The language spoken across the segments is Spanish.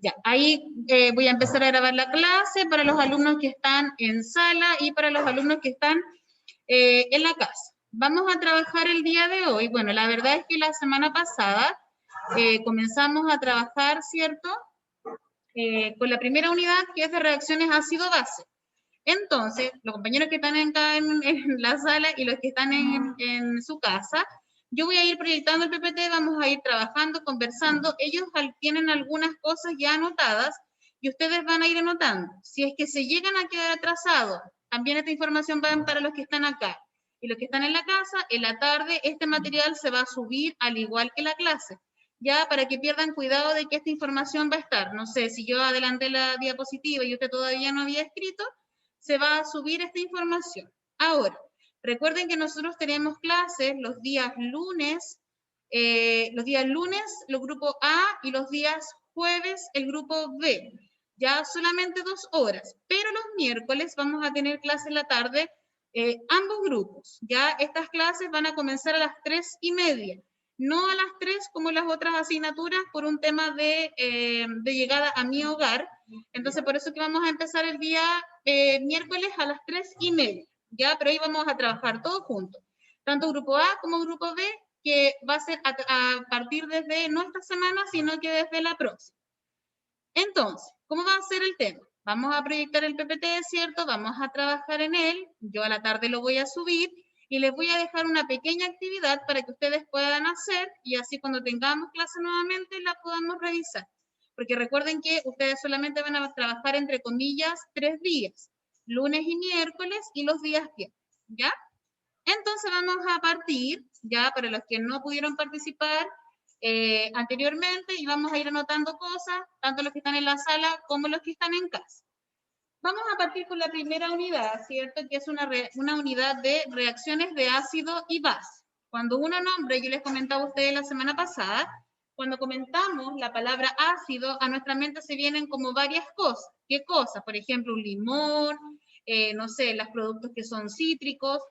Ya, ahí voy a empezar a grabar la clase para los alumnos que están en sala y para los alumnos que están en la casa. Vamos a trabajar el día de hoy. Bueno, la verdad es que la semana pasada comenzamos a trabajar, ¿cierto? Con la primera unidad, que es de reacciones ácido-base. Entonces, los compañeros que están acá en la sala y los que están en su casa, yo voy a ir proyectando el PPT, vamos a ir trabajando, conversando. Ellos tienen algunas cosas ya anotadas y ustedes van a ir anotando. Si es que se llegan a quedar atrasados, también esta información va para los que están acá. Y los que están en la casa, en la tarde, este material se va a subir al igual que la clase. Ya para que pierdan cuidado de que esta información va a estar. No sé, si yo adelanté la diapositiva y usted todavía no había escrito, se va a subir esta información. Ahora, recuerden que nosotros tenemos clases los días lunes, los grupos A, y los días jueves el grupo B. Ya solamente 2 horas, pero los miércoles vamos a tener clase en la tarde, ambos grupos. Ya estas clases van a comenzar a las 3:30. No a las 3 como las otras asignaturas por un tema de llegada a mi hogar. Entonces, por eso que vamos a empezar el día miércoles a las 3:30, ¿ya? Pero ahí vamos a trabajar todos juntos, tanto grupo A como grupo B, que va a ser a partir desde no esta semana, sino que desde la próxima. Entonces, ¿cómo va a ser el tema? Vamos a proyectar el PPT, ¿cierto? Vamos a trabajar en él, yo a la tarde lo voy a subir, y les voy a dejar una pequeña actividad para que ustedes puedan hacer, y así cuando tengamos clase nuevamente la podamos revisar. Porque recuerden que ustedes solamente van a trabajar, entre comillas, 3 días, lunes y miércoles y los días viernes, ¿ya? Entonces vamos a partir, ya para los que no pudieron participar anteriormente, y vamos a ir anotando cosas, tanto los que están en la sala como los que están en casa. Vamos a partir con la primera unidad, ¿cierto? Que es una unidad de reacciones de ácido y base. Cuando uno nombra, yo les comentaba a ustedes la semana pasada, cuando comentamos la palabra ácido, a nuestra mente se vienen como varias cosas. ¿Qué cosas? Por ejemplo, un limón, no sé, los productos que son cítricos.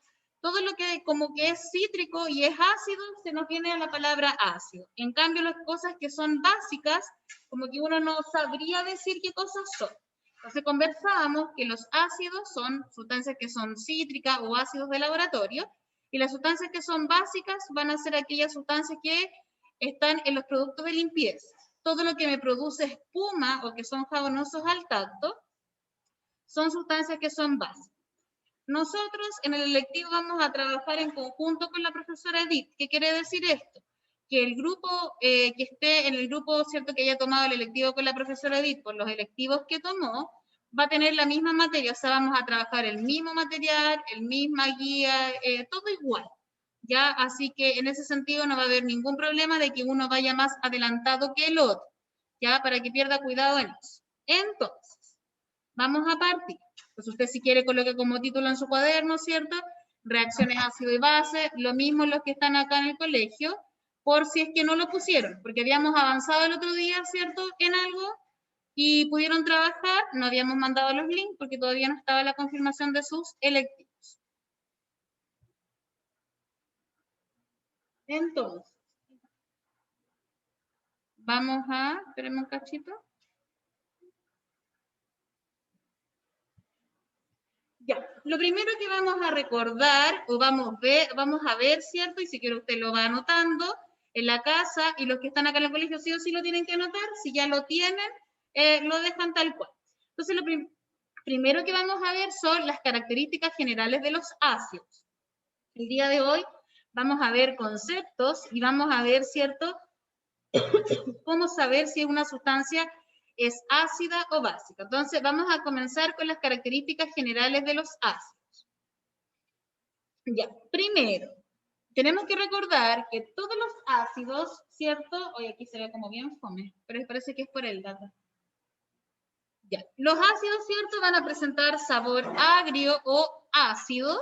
Todo lo que como que es cítrico y es ácido, se nos viene a la palabra ácido. En cambio, las cosas que son básicas, como que uno no sabría decir qué cosas son. Entonces conversábamos que los ácidos son sustancias que son cítricas o ácidos de laboratorio, y las sustancias que son básicas van a ser aquellas sustancias que están en los productos de limpieza. Todo lo que me produce espuma o que son jabonosos al tacto son sustancias que son básicas. Nosotros en el electivo vamos a trabajar en conjunto con la profesora Edith. ¿Qué quiere decir esto? Que el grupo que esté en el grupo, ¿cierto?, que haya tomado el electivo con la profesora Edith por los electivos que tomó, va a tener la misma materia, o sea, vamos a trabajar el mismo material, el misma guía, todo igual, ¿ya? Así que en ese sentido no va a haber ningún problema de que uno vaya más adelantado que el otro, ¿ya? Para que pierda cuidado en eso. Entonces, vamos a partir. Pues usted si quiere coloque como título en su cuaderno, ¿cierto? Reacciones ácido y base, lo mismo los que están acá en el colegio, por si es que no lo pusieron, porque habíamos avanzado el otro día, ¿cierto?, en algo, y pudieron trabajar, no habíamos mandado los links, porque todavía no estaba la confirmación de sus electivos. Entonces, vamos a, esperemos un cachito. Ya, lo primero que vamos a recordar, o vamos a ver, ¿cierto? Y si quiere usted lo va anotando en la casa, y los que están acá en el colegio sí o sí lo tienen que anotar. Si ya lo tienen, lo dejan tal cual. Entonces, lo primero que vamos a ver son las características generales de los ácidos. El día de hoy vamos a ver conceptos y vamos a ver, ¿cierto?, cómo saber si una sustancia es ácida o básica. Entonces, vamos a comenzar con las características generales de los ácidos. Ya, primero, tenemos que recordar que todos los ácidos, ¿cierto? Hoy aquí se ve como bien fome, pero parece que es por el data. Ya, los ácidos, ¿cierto?, van a presentar sabor agrio o ácido.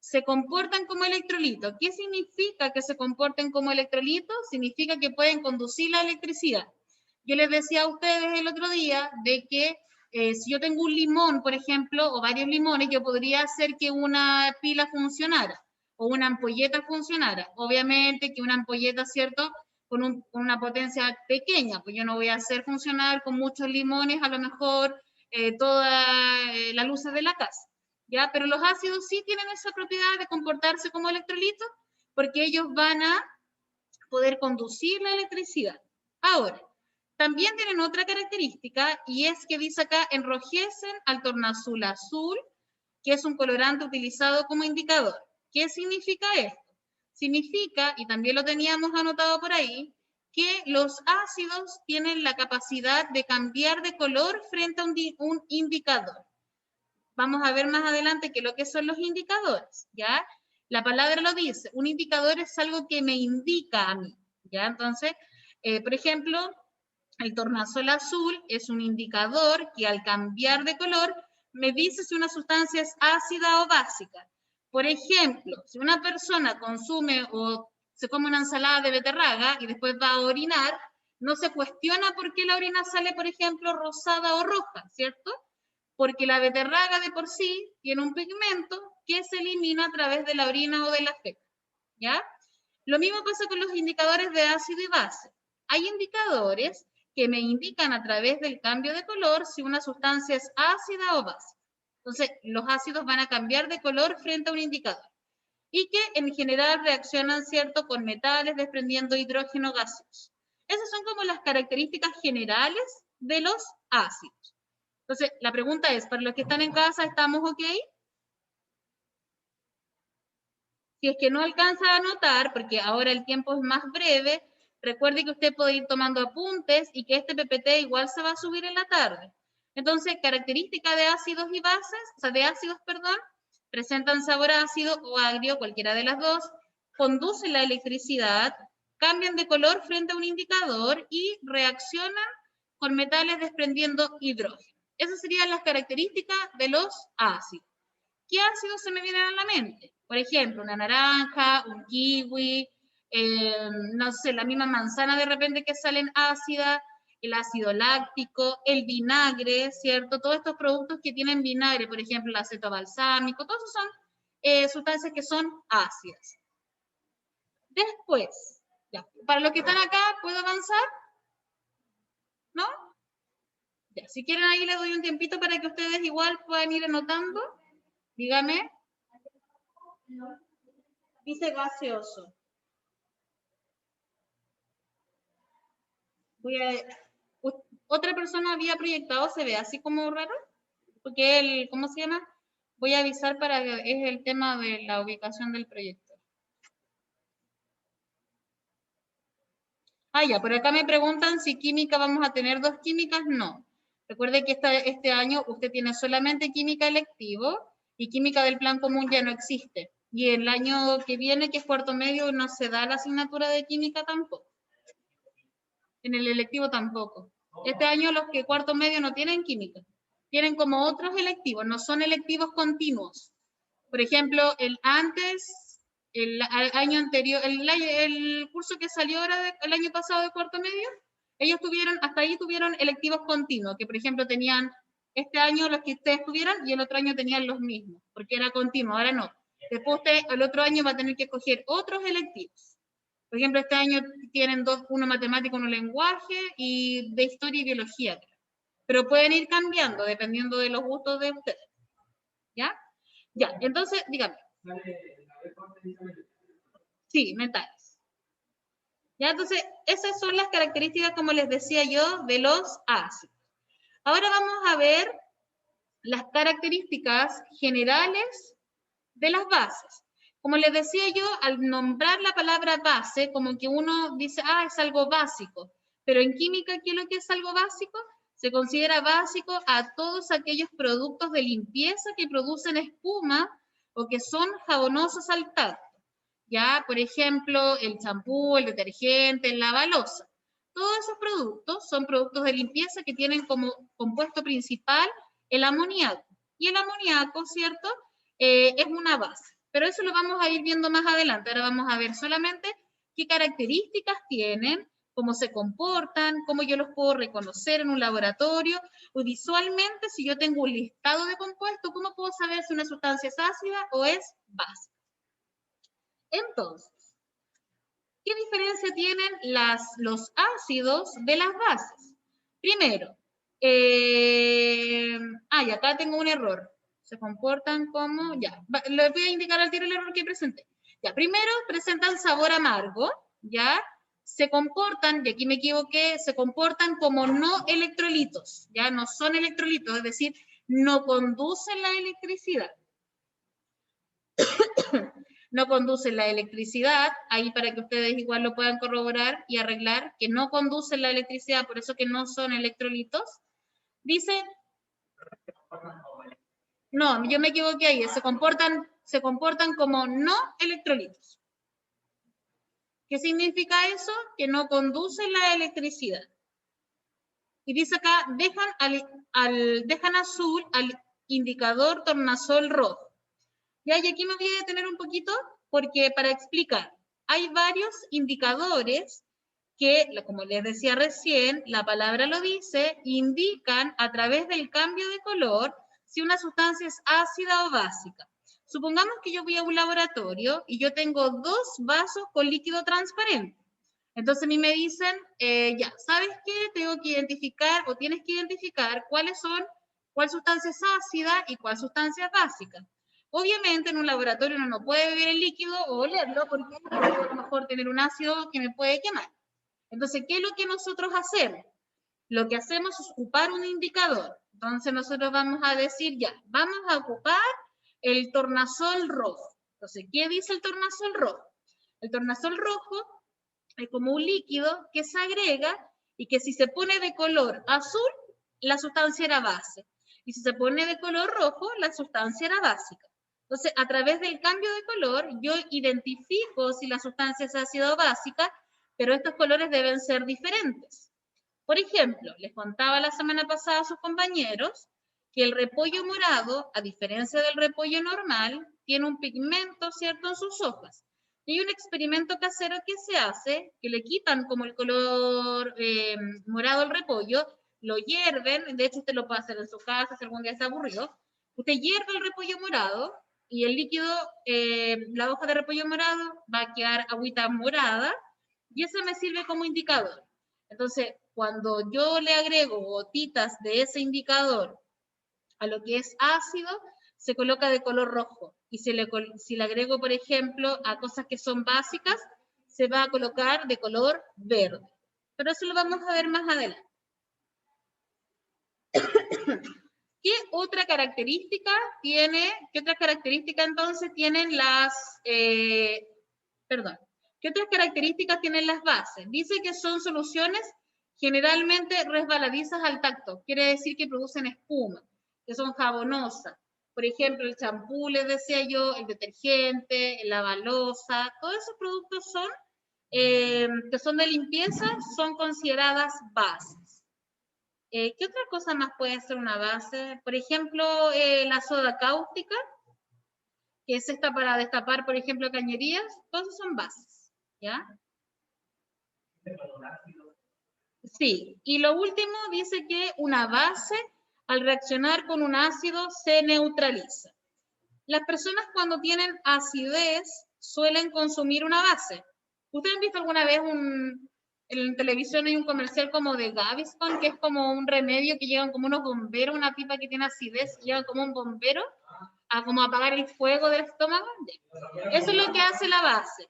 Se comportan como electrolitos. ¿Qué significa que se comporten como electrolitos? Significa que pueden conducir la electricidad. Yo les decía a ustedes el otro día de que si yo tengo un limón, por ejemplo, o varios limones, yo podría hacer que una pila funcionara o una ampolleta funcionara. Obviamente que una ampolleta, ¿cierto?, con una potencia pequeña, pues yo no voy a hacer funcionar con muchos limones a lo mejor toda la luz de la casa, ¿ya? Pero los ácidos sí tienen esa propiedad de comportarse como electrolitos porque ellos van a poder conducir la electricidad. Ahora, también tienen otra característica y es que dice acá, enrojecen al tornasol azul, que es un colorante utilizado como indicador. ¿Qué significa esto? Significa, y también lo teníamos anotado por ahí, que los ácidos tienen la capacidad de cambiar de color frente a un indicador. Vamos a ver más adelante qué es lo que son los indicadores, ¿ya? La palabra lo dice, un indicador es algo que me indica a mí, ¿ya? Entonces, por ejemplo, el tornasol azul es un indicador que al cambiar de color me dice si una sustancia es ácida o básica. Por ejemplo, si una persona consume o se come una ensalada de beterraga y después va a orinar, no se cuestiona por qué la orina sale, por ejemplo, rosada o roja, ¿cierto? Porque la beterraga de por sí tiene un pigmento que se elimina a través de la orina o de la feca, ¿ya? Lo mismo pasa con los indicadores de ácido y base. Hay indicadores que me indican a través del cambio de color si una sustancia es ácida o básica. Entonces, los ácidos van a cambiar de color frente a un indicador. Y que en general reaccionan, ¿cierto?, con metales desprendiendo hidrógeno gaseoso. Esas son como las características generales de los ácidos. Entonces, la pregunta es, para los que están en casa, ¿estamos ok? Si es que no alcanza a anotar, porque ahora el tiempo es más breve, recuerde que usted puede ir tomando apuntes y que este PPT igual se va a subir en la tarde. Entonces, característica de ácidos y bases, o sea, de ácidos, perdón, presentan sabor ácido o agrio, cualquiera de las dos, conducen la electricidad, cambian de color frente a un indicador y reaccionan con metales desprendiendo hidrógeno. Esas serían las características de los ácidos. ¿Qué ácidos se me vienen a la mente? Por ejemplo, una naranja, un kiwi, no sé, la misma manzana de repente que salen ácida, el ácido láctico, el vinagre, ¿cierto? Todos estos productos que tienen vinagre, por ejemplo, el aceto balsámico, todos esos son sustancias que son ácidas. Después, ya, para los que están acá, ¿puedo avanzar? ¿No? Ya, si quieren ahí les doy un tiempito para que ustedes igual puedan ir anotando. Dígame. Dice gaseoso. Otra persona había proyectado, se ve así como raro, porque el, ¿cómo se llama? Voy a avisar para que es el tema de la ubicación del proyector. Ah, ya, por acá me preguntan si química vamos a tener 2 químicas, no. Recuerde que este año usted tiene solamente química electivo y química del plan común ya no existe. Y el año que viene, que es cuarto medio, no se da la asignatura de química tampoco. En el electivo tampoco. Este año los que cuarto medio no tienen química. Tienen como otros electivos, no son electivos continuos. Por ejemplo, el año anterior, el curso que salió ahora el año pasado de cuarto medio, ellos tuvieron, hasta ahí tuvieron electivos continuos, que por ejemplo tenían este año los que ustedes tuvieron y el otro año tenían los mismos, porque era continuo, ahora no. Después usted el otro año va a tener que escoger otros electivos. Por ejemplo, este año tienen uno matemático, uno lenguaje y de historia y biología. Pero pueden ir cambiando dependiendo de los gustos de ustedes. ¿Ya? Ya, entonces, dígame. Sí, metales. Ya, entonces, esas son las características, como les decía yo, de los ácidos. Ahora vamos a ver las características generales de las bases. Como les decía yo, al nombrar la palabra base, como que uno dice, ah, es algo básico. Pero en química, ¿qué es lo que es algo básico? Se considera básico a todos aquellos productos de limpieza que producen espuma o que son jabonosos al tacto. Ya, por ejemplo, el champú, el detergente, el lavaloza. Todos esos productos son productos de limpieza que tienen como compuesto principal el amoníaco. Y el amoníaco, ¿cierto? Es una base. Pero eso lo vamos a ir viendo más adelante. Ahora vamos a ver solamente qué características tienen, cómo se comportan, cómo yo los puedo reconocer en un laboratorio, o visualmente, si yo tengo un listado de compuestos, ¿cómo puedo saber si una sustancia es ácida o es básica? Entonces, ¿Qué diferencia tienen los ácidos de las bases? Primero, y acá tengo un error. Se comportan como, les voy a indicar al tiro el error que presenté. Ya, primero presentan sabor amargo, ya, se comportan, y aquí me equivoqué, se comportan como no electrolitos, ya, no son electrolitos, es decir, no conducen la electricidad. No conducen la electricidad, ahí para que ustedes igual lo puedan corroborar y arreglar, que no conducen la electricidad, por eso que no son electrolitos. Dice, no, yo me equivoqué ahí, se comportan como no electrolitos. ¿Qué significa eso? Que no conducen la electricidad. Y dice acá, dejan azul al indicador tornasol rojo. Ya, y aquí me voy a detener un poquito porque para explicar, hay varios indicadores que, como les decía recién, la palabra lo dice, indican a través del cambio de color si una sustancia es ácida o básica. Supongamos que yo voy a un laboratorio y yo tengo 2 vasos con líquido transparente. Entonces a mí me dicen, ¿sabes qué? Tengo que identificar o tienes que identificar cuál sustancia es ácida y cuál sustancia es básica. Obviamente en un laboratorio uno no puede beber el líquido o olerlo porque puede a lo mejor tener un ácido que me puede quemar. Entonces, ¿qué es lo que nosotros hacemos? Lo que hacemos es ocupar un indicador. Entonces nosotros vamos a decir, vamos a ocupar el tornasol rojo. Entonces, ¿qué dice el tornasol rojo? El tornasol rojo es como un líquido que se agrega y que si se pone de color azul, la sustancia era base. Y si se pone de color rojo, la sustancia era básica. Entonces, a través del cambio de color, yo identifico si la sustancia es ácida o básica, pero estos colores deben ser diferentes. Por ejemplo, les contaba la semana pasada a sus compañeros que el repollo morado, a diferencia del repollo normal, tiene un pigmento, ¿cierto?, en sus hojas. Y hay un experimento casero que se hace, que le quitan como el color morado al repollo, lo hierven, de hecho usted lo puede hacer en su casa si algún día está aburrido. Usted hierve el repollo morado y el líquido, la hoja de repollo morado va a quedar agüita morada y eso me sirve como indicador. Entonces, cuando yo le agrego gotitas de ese indicador a lo que es ácido, se coloca de color rojo. Y si le agrego, por ejemplo, a cosas que son básicas, se va a colocar de color verde. Pero eso lo vamos a ver más adelante. ¿Qué otra característica entonces tienen ¿qué otras características tienen las bases? Dice que son soluciones generalmente resbaladizas al tacto, quiere decir que producen espuma, que son jabonosas. Por ejemplo, el champú, les decía yo, el detergente, la balosa, todos esos productos que son de limpieza son consideradas bases. ¿Qué otra cosa más puede ser una base? Por ejemplo, la soda cáustica, que es esta para destapar, por ejemplo, cañerías, todos son bases, ¿ya? Sí, y lo último dice que una base, al reaccionar con un ácido, se neutraliza. Las personas cuando tienen acidez suelen consumir una base. ¿Ustedes han visto alguna vez en televisión hay un comercial como de Gaviscon, que es como un remedio que llevan como unos bomberos, una pipa que tiene acidez, llevan como un bombero a como apagar el fuego del estómago? Eso es lo que hace la base.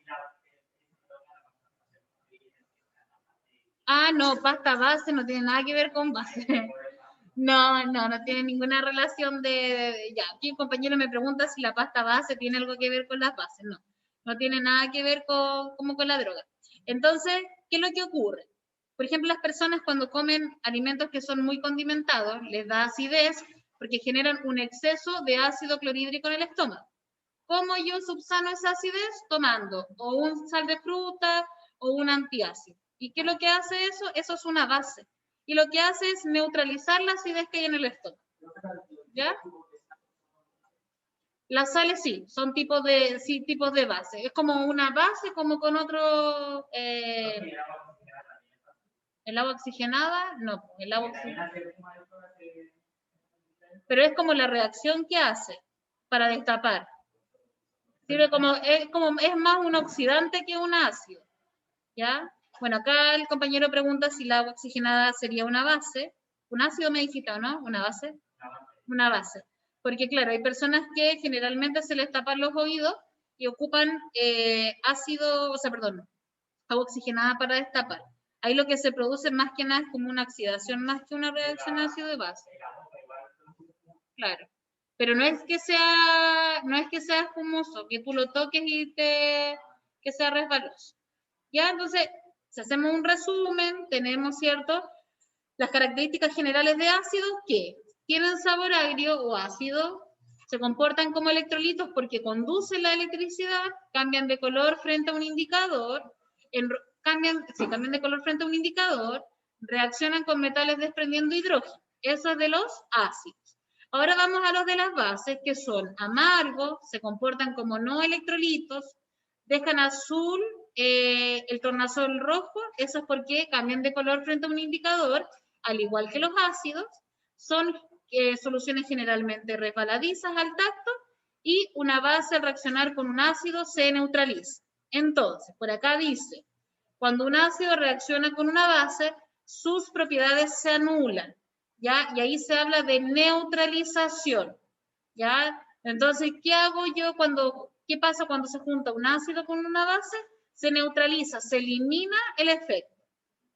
No, pasta base no tiene nada que ver con base. No tiene ninguna relación ya, aquí el compañero me pregunta si la pasta base tiene algo que ver con las bases. No tiene nada que ver como con la droga. Entonces, ¿qué es lo que ocurre? Por ejemplo, las personas cuando comen alimentos que son muy condimentados, les da acidez porque generan un exceso de ácido clorhídrico en el estómago. ¿Cómo yo subsano esa acidez? Tomando o un sal de fruta o un antiácido. ¿Y qué es lo que hace eso? Eso es una base. Y lo que hace es neutralizar la acidez que hay en el estómago. ¿Ya? Las sales sí, son tipos de base. Es como una base como con otro... ¿El agua oxigenada? No, el agua oxigenada. Pero es como la reacción que hace para destapar. Sirve es más un oxidante que un ácido. ¿Ya? Bueno, acá el compañero pregunta si la agua oxigenada sería una base. Un ácido me dijiste, ¿o no? ¿Una base? Una base. Porque claro, hay personas que generalmente se les tapan los oídos y ocupan ácido, o sea, perdón, agua oxigenada para destapar. Ahí lo que se produce más que nada es como una oxidación más que una reacción ácido de base. Claro. Pero no es que sea espumoso, que tú lo toques y que sea resbaloso. Ya, entonces, si hacemos un resumen, tenemos, ¿cierto? Las características generales de ácidos que tienen sabor agrio o ácido, se comportan como electrolitos porque conducen la electricidad, cambian de color frente a un indicador, cambian de color frente a un indicador, reaccionan con metales desprendiendo hidrógeno. Eso es de los ácidos. Ahora vamos a los de las bases, que son amargos, se comportan como no electrolitos, dejan azul el tornasol rojo, eso es porque cambian de color frente a un indicador, al igual que los ácidos, son soluciones generalmente resbaladizas al tacto y una base al reaccionar con un ácido se neutraliza. Entonces, por acá dice, cuando un ácido reacciona con una base, sus propiedades se anulan, ¿ya? Y ahí se habla de neutralización, ¿ya? Entonces, ¿qué hago yo qué pasa cuando se junta un ácido con una base? Se neutraliza, se elimina el efecto.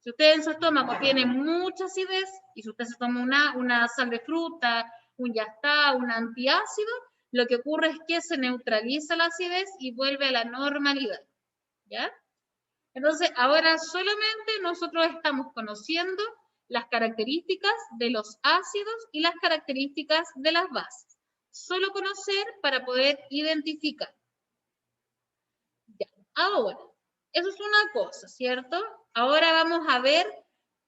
Si usted en su estómago tiene mucha acidez, y si usted se toma una sal de fruta, un yastá, un antiácido, lo que ocurre es que se neutraliza la acidez y vuelve a la normalidad, ¿ya? Entonces, ahora solamente nosotros estamos conociendo las características de los ácidos y las características de las bases. Solo conocer para poder identificar. Ya. Ahora, eso es una cosa, ¿cierto? Ahora vamos a ver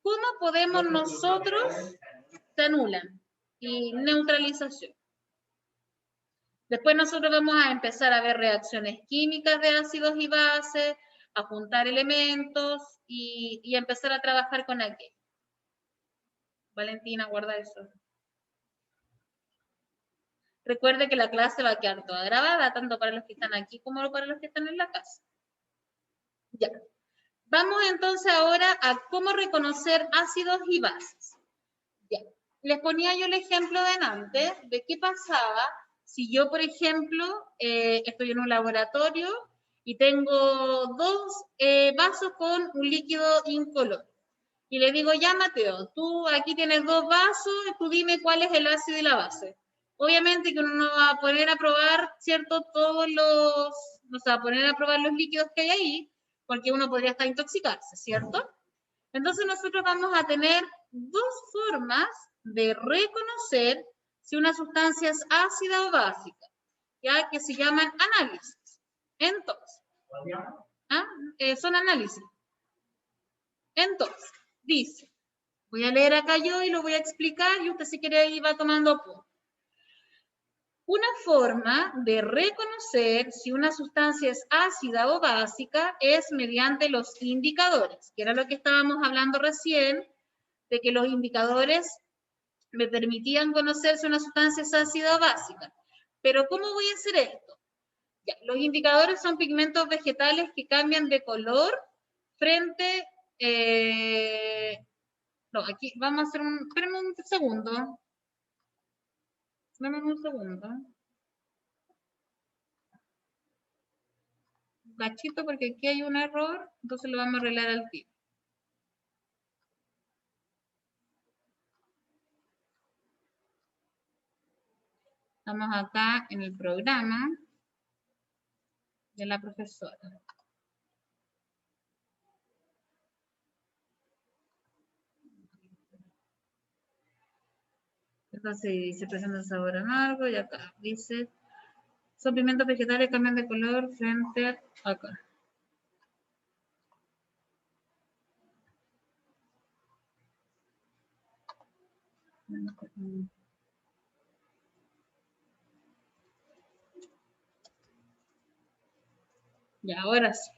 cómo podemos nosotros, se anulan y neutralización. Después nosotros vamos a empezar a ver reacciones químicas de ácidos y bases, a juntar elementos y empezar a trabajar con aquello. Valentina, guarda eso. Recuerde que la clase va a quedar toda grabada, tanto para los que están aquí como para los que están en la casa. Ya. Vamos entonces ahora a cómo reconocer ácidos y bases. Ya. Les ponía yo el ejemplo de antes de qué pasaba si yo, por ejemplo, estoy en un laboratorio y tengo dos vasos con un líquido incoloro. Y le digo, ya Mateo, tú aquí tienes dos vasos, tú dime cuál es el ácido y la base. Obviamente que uno no va a poner a probar, ¿cierto? No se va a poner a probar los líquidos que hay ahí, porque uno podría estar intoxicarse, ¿cierto? Entonces nosotros vamos a tener dos formas de reconocer si una sustancia es ácida o básica, ya que se llaman análisis. Entonces, son análisis. Entonces, dice, voy a leer acá yo y lo voy a explicar y usted si quiere ahí va tomando punto. Una forma de reconocer si una sustancia es ácida o básica es mediante los indicadores, que era lo que estábamos hablando recién, de que los indicadores me permitían conocer si una sustancia es ácida o básica. Pero ¿cómo voy a hacer esto? Ya, los indicadores son pigmentos vegetales que cambian de color frente... no, aquí vamos a hacer un... Espérenme un segundo. Dame un segundo. Cachito, porque aquí hay un error, entonces lo vamos a arreglar al tiro. Estamos acá en el programa de la profesora. Entonces dice, presenta sabor amargo, y acá dice, son pigmentos vegetales que cambian de color frente a acá. Ya, ahora sí.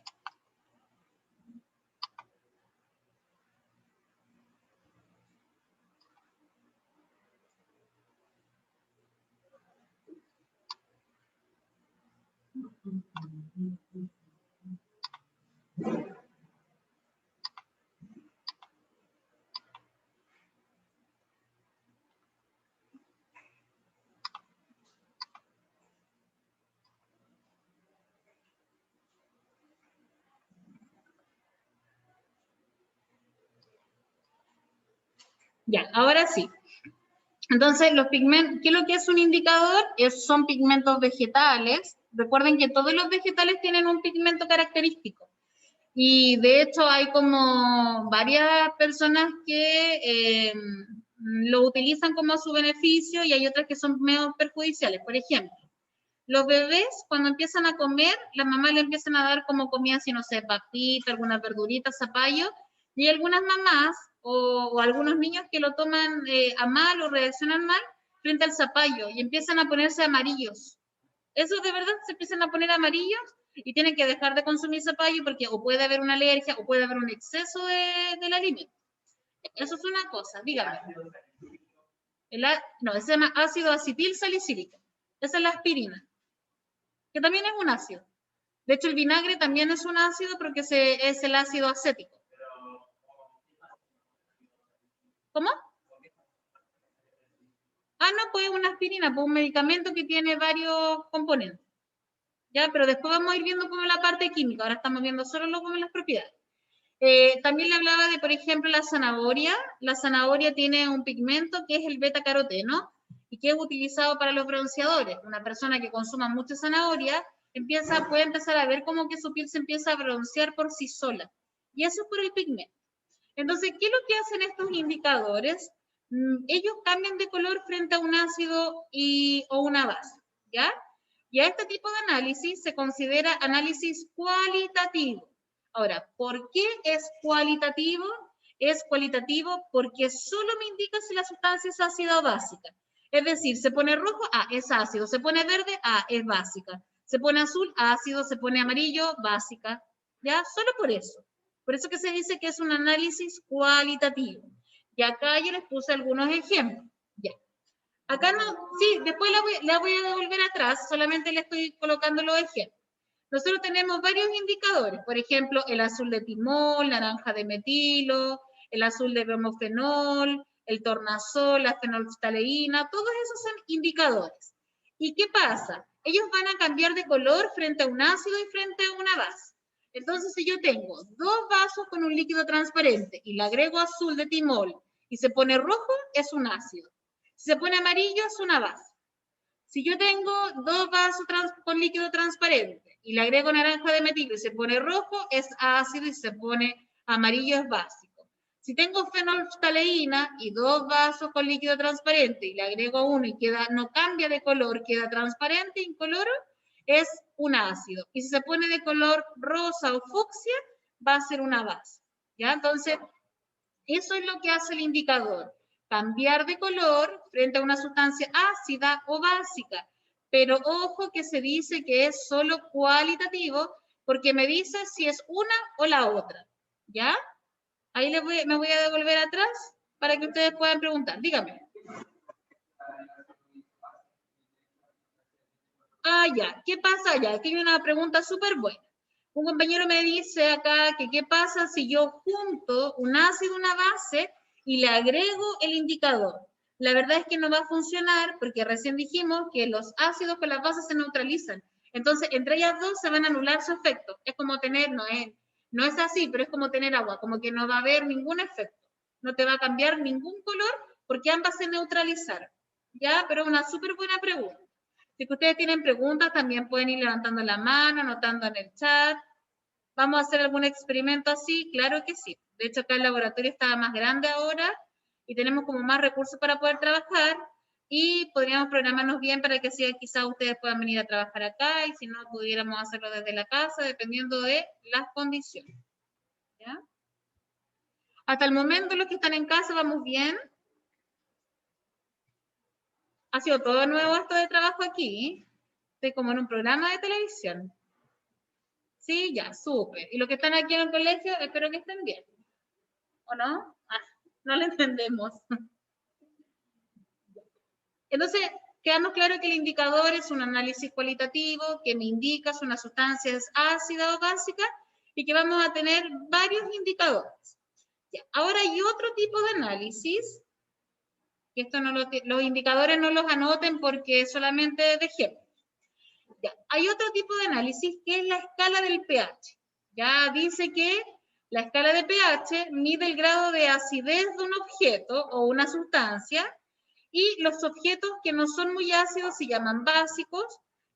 Ya, ahora sí. Entonces, los pigmentos, ¿qué es lo que es un indicador? Son pigmentos vegetales. Recuerden que todos los vegetales tienen un pigmento característico. Y de hecho hay como varias personas que lo utilizan como a su beneficio y hay otras que son medio perjudiciales. Por ejemplo, los bebés cuando empiezan a comer, las mamás le empiezan a dar como comida, si no sé, papita, algunas verduritas, zapallo, y algunas mamás o algunos niños que lo toman a mal o reaccionan mal frente al zapallo y empiezan a ponerse amarillos. Esos de verdad se empiezan a poner amarillos y tienen que dejar de consumir zapallo porque o puede haber una alergia o puede haber un exceso del alimento. Eso es una cosa, dígame. No, se llama ácido acetil salicílico. Esa es la aspirina, que también es un ácido. De hecho, el vinagre también es un ácido porque es el ácido acético. ¿Cómo? Ah, no, pues una aspirina, pues un medicamento que tiene varios componentes. Ya, pero después vamos a ir viendo como la parte química. Ahora estamos viendo solo como las propiedades. También le hablaba de, por ejemplo, la zanahoria. La zanahoria tiene un pigmento que es el beta-caroteno y que es utilizado para los bronceadores. Una persona que consuma mucha zanahoria puede empezar a ver como que su piel se empieza a broncear por sí sola. Y eso es por el pigmento. Entonces, ¿qué es lo que hacen estos indicadores? Ellos cambian de color frente a un ácido o una base, ¿ya? Y a este tipo de análisis se considera análisis cualitativo. Ahora, ¿por qué es cualitativo? Es cualitativo porque solo me indica si la sustancia es ácida o básica. Es decir, se pone rojo, es ácido. Se pone verde, es básica. Se pone azul, ácido. Se pone amarillo, básica. ¿Ya? Solo por eso. Por eso que se dice que es un análisis cualitativo. Y acá yo les puse algunos ejemplos. Ya. Acá no, sí, después la voy a devolver atrás, solamente le estoy colocando los ejemplos. Nosotros tenemos varios indicadores, por ejemplo, el azul de timol, naranja de metilo, el azul de bromofenol, el tornasol, la fenolftaleína, todos esos son indicadores. ¿Y qué pasa? Ellos van a cambiar de color frente a un ácido y frente a una base. Entonces, si yo tengo dos vasos con un líquido transparente y le agrego azul de timol y se pone rojo, es un ácido. Si se pone amarillo, es una base. Si yo tengo dos vasos con líquido transparente y le agrego naranja de metilo y se pone rojo, es ácido y se pone amarillo, es básico. Si tengo fenolftaleína y dos vasos con líquido transparente y le agrego uno y no cambia de color, queda transparente, incoloro, es un ácido. Y si se pone de color rosa o fucsia, va a ser una base. ¿Ya? Entonces, eso es lo que hace el indicador. Cambiar de color frente a una sustancia ácida o básica. Pero ojo que se dice que es solo cualitativo porque me dice si es una o la otra. ¿Ya? Ahí me voy a devolver atrás para que ustedes puedan preguntar. Dígame. Ah, ya. ¿Qué pasa allá? Aquí hay una pregunta súper buena. Un compañero me dice acá que qué pasa si yo junto un ácido, una base y le agrego el indicador. La verdad es que no va a funcionar porque recién dijimos que los ácidos con las bases se neutralizan. Entonces, entre ellas dos se van a anular su efecto. Es como tener, no es así, pero es como tener agua, como que no va a haber ningún efecto. No te va a cambiar ningún color porque ambas se neutralizaron. ¿Ya? Pero una súper buena pregunta. Si ustedes tienen preguntas, también pueden ir levantando la mano, anotando en el chat. ¿Vamos a hacer algún experimento así? Claro que sí. De hecho, acá el laboratorio está más grande ahora y tenemos como más recursos para poder trabajar y podríamos programarnos bien para que así quizás ustedes puedan venir a trabajar acá y si no, pudiéramos hacerlo desde la casa, dependiendo de las condiciones. ¿Ya? Hasta el momento, los que están en casa, ¿vamos bien? Ha sido todo nuevo esto de trabajo aquí. Estoy como en un programa de televisión. Sí, ya, súper. Y los que están aquí en el colegio, espero que estén bien. ¿O no? No lo entendemos. Entonces, quedamos claro que el indicador es un análisis cualitativo que me indica si una sustancia es ácida o básica y que vamos a tener varios indicadores. Ya. Ahora hay otro tipo de análisis, que esto los indicadores no los anoten porque es solamente de ejemplo. Ya. Hay otro tipo de análisis que es la escala del pH. Ya dice que La escala de pH mide el grado de acidez de un objeto o una sustancia, y los objetos que no son muy ácidos se llaman básicos.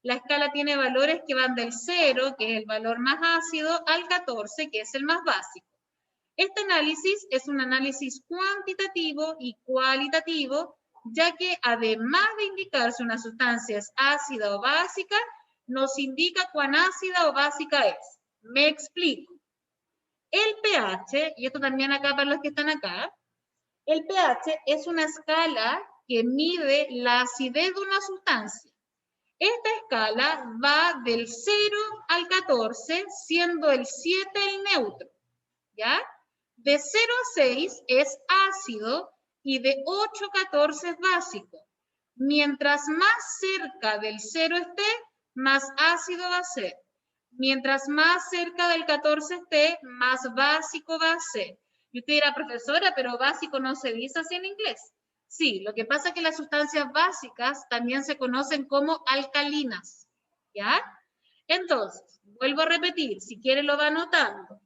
La escala tiene valores que van del 0, que es el valor más ácido, al 14, que es el más básico. Este análisis es un análisis cuantitativo y cualitativo, ya que además de indicar si una sustancia es ácida o básica, nos indica cuán ácida o básica es. Me explico. El pH, y esto también acá para los que están acá, el pH es una escala que mide la acidez de una sustancia. Esta escala va del 0 al 14, siendo el 7 el neutro, ¿ya? De 0 a 6 es ácido y de 8 a 14 es básico. Mientras más cerca del 0 esté, más ácido va a ser. Mientras más cerca del 14 esté, más básico va a ser. Y usted dirá, profesora, pero básico no se dice así en inglés. Sí, lo que pasa es que las sustancias básicas también se conocen como alcalinas, ¿ya? Entonces, vuelvo a repetir, si quiere lo va anotando.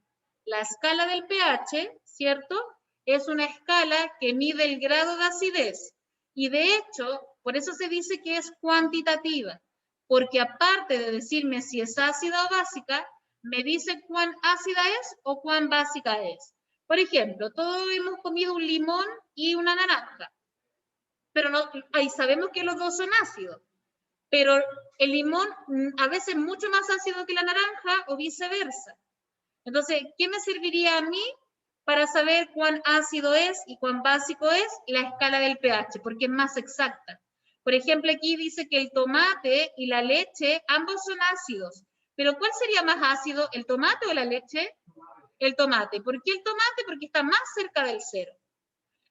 La escala del pH, ¿cierto? Es una escala que mide el grado de acidez. Y de hecho, por eso se dice que es cuantitativa, porque aparte de decirme si es ácida o básica, me dice cuán ácida es o cuán básica es. Por ejemplo, todos hemos comido un limón y una naranja, pero no, ahí sabemos que los dos son ácidos, pero el limón a veces es mucho más ácido que la naranja o viceversa. Entonces, ¿qué me serviría a mí para saber cuán ácido es y cuán básico es? La escala del pH, porque es más exacta. Por ejemplo, aquí dice que el tomate y la leche, ambos son ácidos. Pero ¿cuál sería más ácido, el tomate o la leche? El tomate. ¿Por qué el tomate? Porque está más cerca del 0.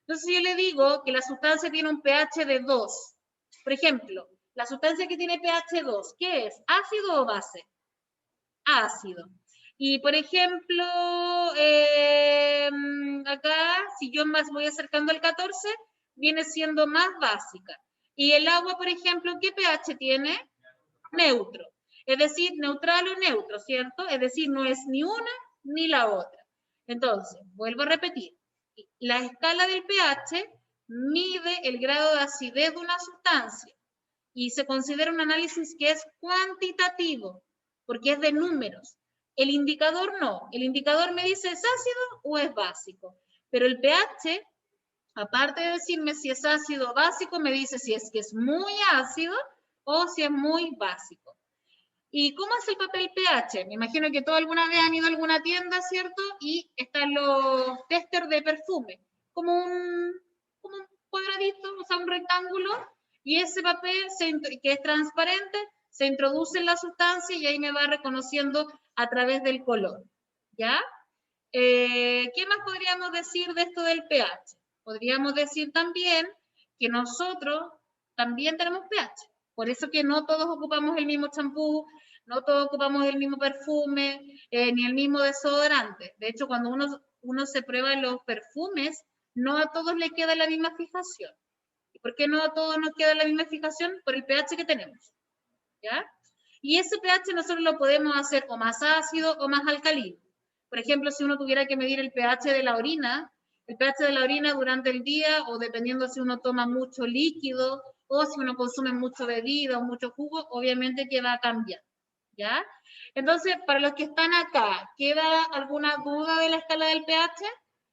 Entonces yo le digo que la sustancia tiene un pH de 2. Por ejemplo, la sustancia que tiene pH 2, ¿qué es? ¿Ácido o base? Ácido. Y por ejemplo, acá, si yo más voy acercando al 14, viene siendo más básica. Y el agua, por ejemplo, ¿qué pH tiene? Neutro. Es decir, neutral o neutro, ¿cierto? Es decir, no es ni una ni la otra. Entonces, vuelvo a repetir. La escala del pH mide el grado de acidez de una sustancia y se considera un análisis que es cuantitativo, porque es de números. El indicador no. El indicador me dice, ¿es ácido o es básico? Pero el pH, aparte de decirme si es ácido o básico, me dice si es que es muy ácido o si es muy básico. ¿Y cómo es el papel pH? Me imagino que todos alguna vez han ido a alguna tienda, ¿cierto? Y están los testers de perfume, como un cuadradito, o sea, un rectángulo, y ese papel que es transparente se introduce en la sustancia y ahí me va reconociendo a través del color, ¿ya? ¿Qué más podríamos decir de esto del pH? Podríamos decir también que nosotros también tenemos pH. Por eso que no todos ocupamos el mismo champú, no todos ocupamos el mismo perfume, ni el mismo desodorante. De hecho, cuando uno se prueba los perfumes, no a todos le queda la misma fijación. ¿Y por qué no a todos nos queda la misma fijación? Por el pH que tenemos, ¿ya? Y ese pH nosotros lo podemos hacer o más ácido o más alcalino. Por ejemplo, si uno tuviera que medir el pH de la orina, el pH de la orina durante el día, o dependiendo si uno toma mucho líquido, o si uno consume mucho bebida o mucho jugo, obviamente que va a cambiar, ¿ya? Entonces, para los que están acá, ¿queda alguna duda de la escala del pH?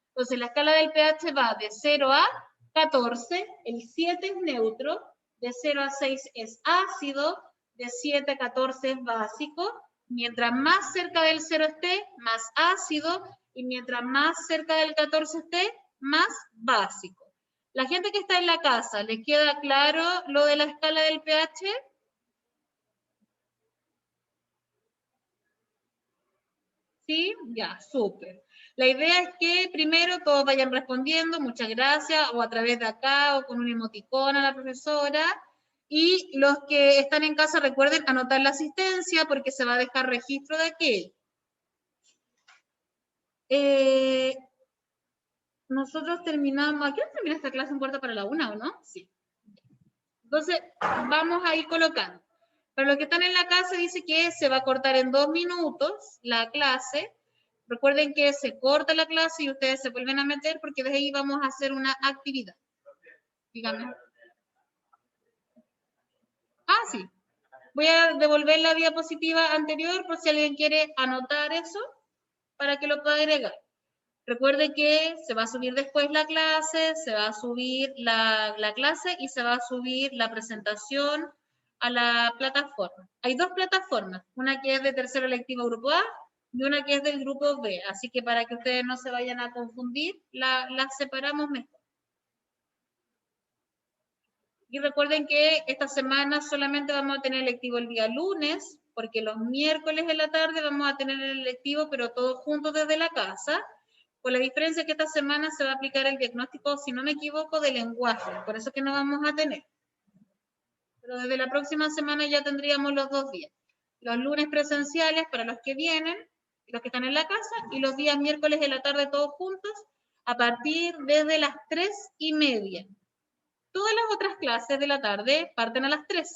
Entonces, la escala del pH va de 0 a 14, el 7 es neutro, de 0 a 6 es ácido, de 7 a 14 es básico, mientras más cerca del 0 esté, más ácido, y mientras más cerca del 14 esté, más básico. La gente que está en la casa, ¿les queda claro lo de la escala del pH? ¿Sí? Ya, súper. La idea es que primero todos vayan respondiendo, muchas gracias, o a través de acá, o con un emoticón a la profesora. Y los que están en casa, recuerden anotar la asistencia, porque se va a dejar registro de aquello. Nosotros terminamos, ¿a qué hora termina esta clase? En cuarto para la 1, ¿o no? Sí. Entonces, vamos a ir colocando. Para los que están en la casa, dice que se va a cortar en 2 minutos la clase. Recuerden que se corta la clase y ustedes se vuelven a meter porque desde ahí vamos a hacer una actividad. Díganme. Ah, sí. Voy a devolver la diapositiva anterior por si alguien quiere anotar eso para que lo pueda agregar. Recuerde que se va a subir después la clase, se va a subir la clase y se va a subir la presentación a la plataforma. Hay dos plataformas, una que es de tercero electivo grupo A y una que es del grupo B. Así que para que ustedes no se vayan a confundir, las separamos mejor. Y recuerden que esta semana solamente vamos a tener electivo el día lunes, porque los miércoles de la tarde vamos a tener el electivo, pero todos juntos desde la casa. Con la diferencia que esta semana se va a aplicar el diagnóstico, si no me equivoco, de lenguaje. Por eso que no vamos a tener. Pero desde la próxima semana ya tendríamos los 2 días. Los lunes presenciales para los que vienen, los que están en la casa, y los días miércoles de la tarde todos juntos, a partir desde las 3:30. Todas las otras clases de la tarde parten a las 3,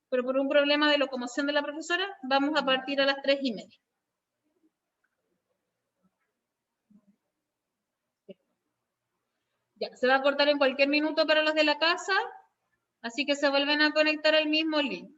pero por un problema de locomoción de la profesora, vamos a partir a las 3:30. Ya, se va a cortar en cualquier minuto para los de la casa, así que se vuelven a conectar al mismo link.